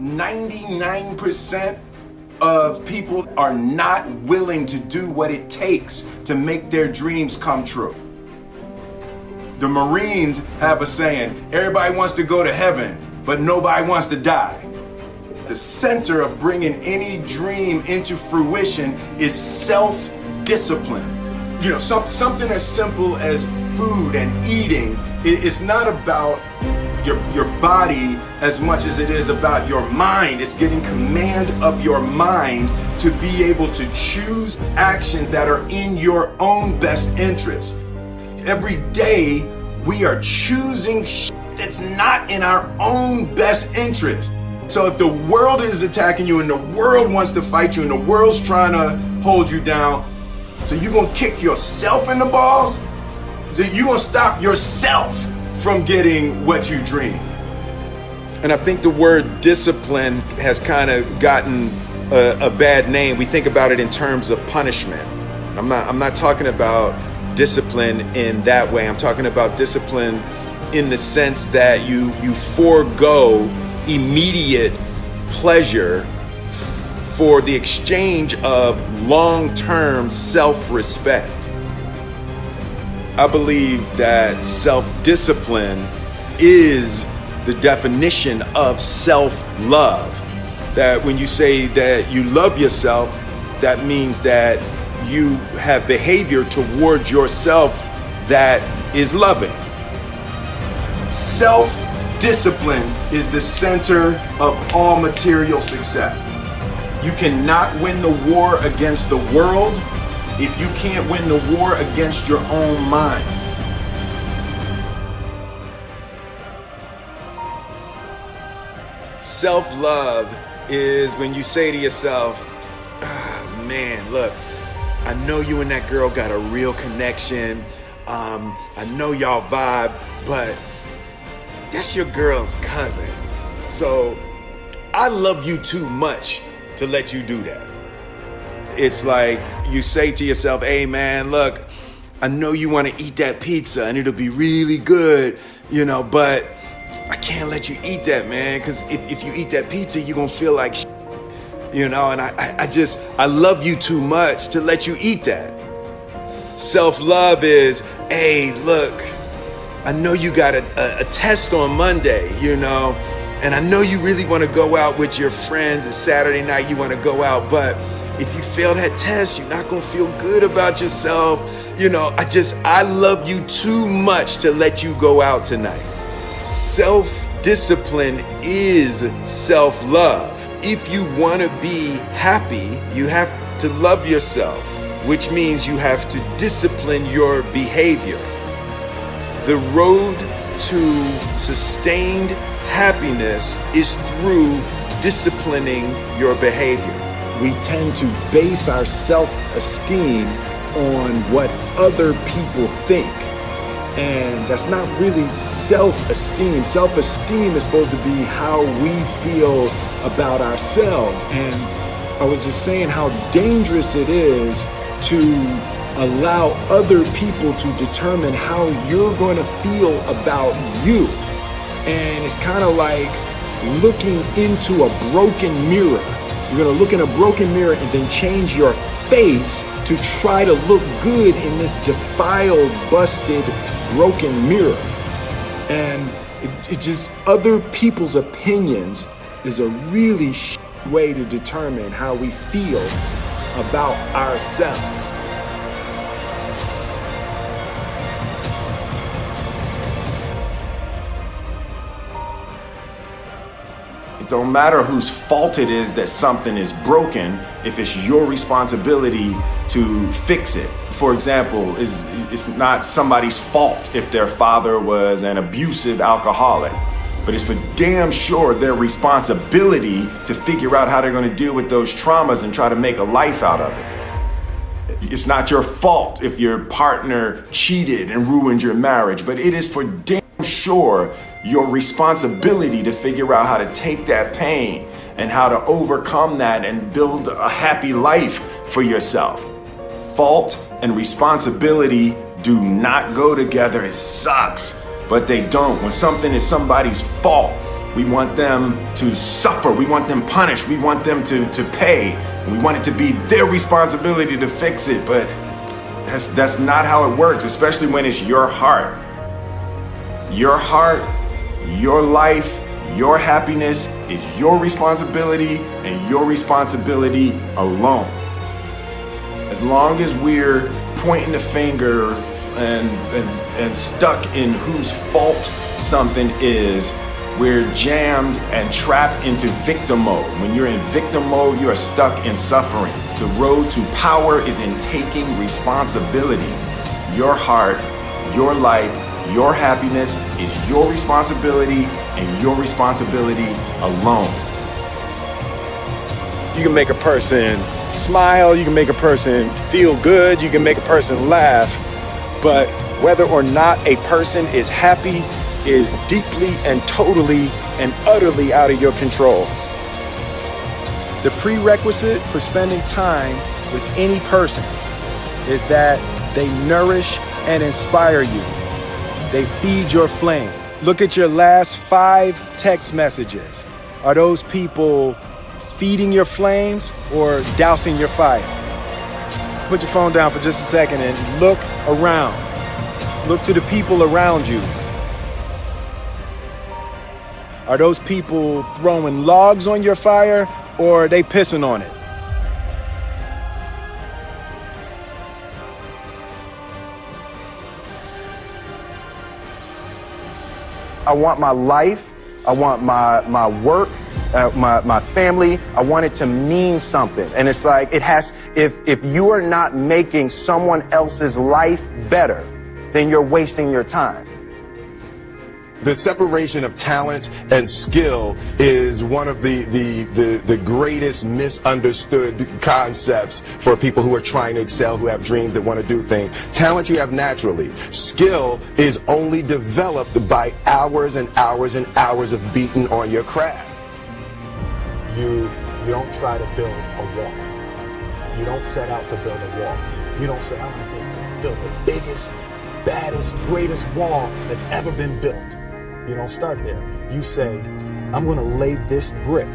99% of people are not willing to do what it takes to make their dreams come true. The Marines have a saying, everybody wants to go to heaven, but nobody wants to die. The center of bringing any dream into fruition is self-discipline. You know, something as simple as food and eating. It's not about your body as much as it is about your mind. It's getting command of your mind to be able to choose actions that are in your own best interest. Every day we are choosing that's not in our own best interest. So if the world is attacking you and the world wants to fight you and the world's trying to hold you down, so you're gonna kick yourself in the balls? So you're gonna stop yourself from getting what you dream. And I think the word discipline has kind of gotten a bad name. We think about it in terms of punishment. I'm not talking about discipline in that way. I'm talking about discipline in the sense that you forego immediate pleasure for the exchange of long-term self-respect. I believe that self-discipline is the definition of self-love. That when you say that you love yourself, that means that you have behavior towards yourself that is loving. Self-discipline is the center of all material success. You cannot win the war against the world if you can't win the war against your own mind. Self-love is when you say to yourself, man, look, I know you and that girl got a real connection. I know y'all vibe, but that's your girl's cousin. So I love you too much to let you do that. It's like you say to yourself, hey man, look, I know you want to eat that pizza and it'll be really good, you know, but I can't let you eat that, man, because if you eat that pizza, you're going to feel like shit, you know, and I love you too much to let you eat that. Self-love is, hey, look, I know you got a test on Monday, you know, and I know you really want to go out with your friends. It's Saturday night, you want to go out, but if you fail that test, you're not going to feel good about yourself. You know, I love you too much to let you go out tonight. Self-discipline is self-love. If you want to be happy, you have to love yourself, which means you have to discipline your behavior. The road to sustained happiness is through disciplining your behavior. We tend to base our self-esteem on what other people think. And that's not really self-esteem. Self-esteem is supposed to be how we feel about ourselves. And I was just saying how dangerous it is to allow other people to determine how you're going to feel about you. And it's kind of like looking into a broken mirror. You're going to look in a broken mirror and then change your face to try to look good in this defiled, busted, broken mirror. And it just, other people's opinions is a really way to determine how we feel about ourselves. It don't matter whose fault it is that something is broken if it's your responsibility to fix it. For example, it's not somebody's fault if their father was an abusive alcoholic, but it's for damn sure their responsibility to figure out how they're going to deal with those traumas and try to make a life out of it. It's not your fault if your partner cheated and ruined your marriage, but it is for damn sure your responsibility to figure out how to take that pain and how to overcome that and build a happy life for yourself. Fault and responsibility do not go together. It sucks, but they don't. When something is somebody's fault, We want them to suffer. We want them punished. We want them to pay. And we want it to be their responsibility to fix it. But that's not how it works, especially when it's your heart. Your heart, your life, your happiness is your responsibility and your responsibility alone. As long as we're pointing the finger and stuck in whose fault something is, we're jammed and trapped into victim mode. When you're in victim mode, you are stuck in suffering. The road to power is in taking responsibility. Your heart, your life, your happiness is your responsibility and your responsibility alone. You can make a person smile, you can make a person feel good, you can make a person laugh, but whether or not a person is happy is deeply and totally and utterly out of your control. The prerequisite for spending time with any person is that they nourish and inspire you. They feed your flame. Look at your last 5 text messages. Are those people feeding your flames or dousing your fire? Put your phone down for just a second and look around. Look to the people around you. Are those people throwing logs on your fire or are they pissing on it? I want my life, I want my work, my family, I want it to mean something. And it's like, if you are not making someone else's life better, then you're wasting your time. The separation of talent and skill is one of the greatest misunderstood concepts for people who are trying to excel, who have dreams, that want to do things. Talent you have naturally. Skill is only developed by hours and hours and hours of beating on your craft. You don't try to build a wall. You don't set out to build a wall. You don't say, I'm going to build the biggest, baddest, greatest wall that's ever been built. You don't start there. You say, I'm going to lay this brick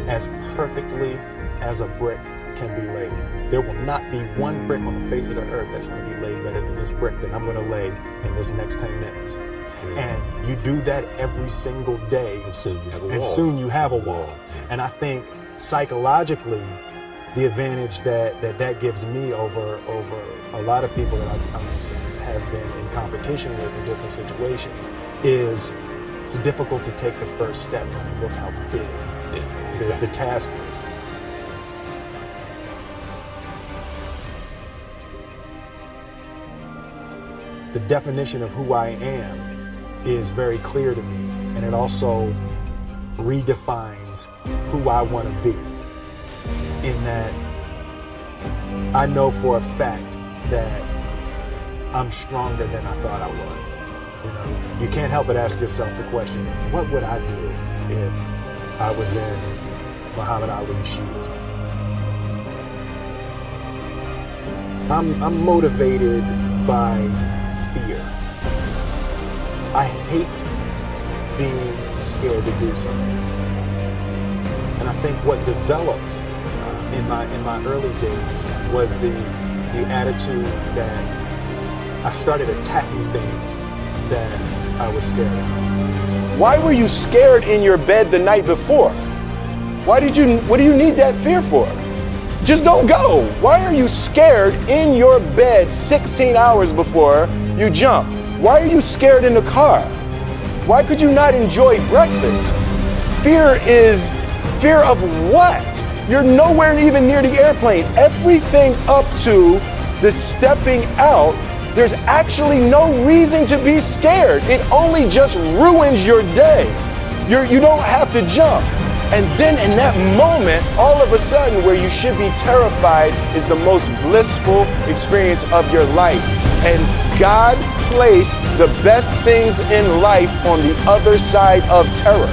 as perfectly as a brick can be laid. There will not be one brick on the face of the earth that's going to be laid better than this brick that I'm going to lay in this next 10 minutes. And you do that every single day, and soon you have a wall. And I think psychologically, the advantage that gives me over a lot of people that I have been in competition with in different situations is it's difficult to take the first step when you look how big the task is. The definition of who I am is very clear to me, and it also redefines who I want to be, in that I know for a fact that I'm stronger than I thought I was. You know, you can't help but ask yourself the question, what would I do if I was in Muhammad Ali's shoes? I'm motivated by fear. I hate being scared to do something. And I think what developed in my early days was the attitude that I started attacking things that I was scared of. Why were you scared in your bed the night before? What do you need that fear for? Just don't go. Why are you scared in your bed 16 hours before you jump? Why are you scared in the car? Why could you not enjoy breakfast? Fear of what? You're nowhere even near the airplane. Everything up to the stepping out, there's actually no reason to be scared. It only just ruins your day. You don't have to jump. And then in that moment, all of a sudden, where you should be terrified is the most blissful experience of your life. And God placed the best things in life on the other side of terror.